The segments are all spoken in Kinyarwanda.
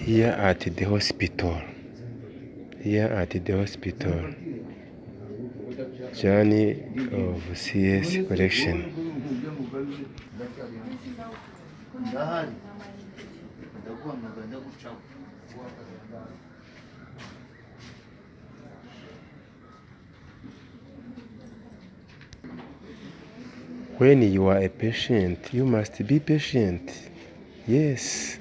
Here at the hospital. Here at the hospital. Journey of CS collection. When you are a patient, you must be patient. Yes.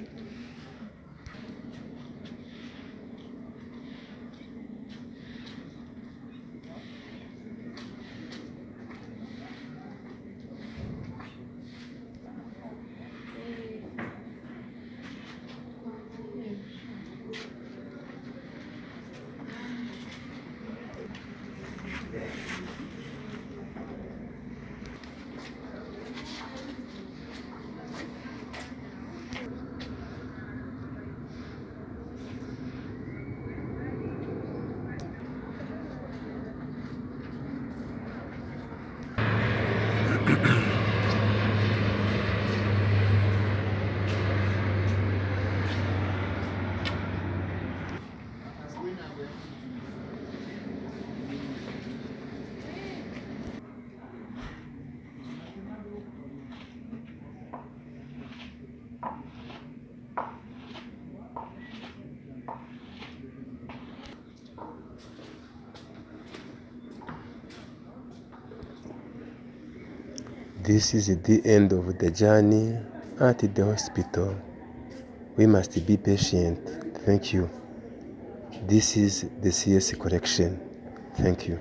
This is the end of the journey at the hospital. We must be patient. Thank you. This is the CS collection. Thank you.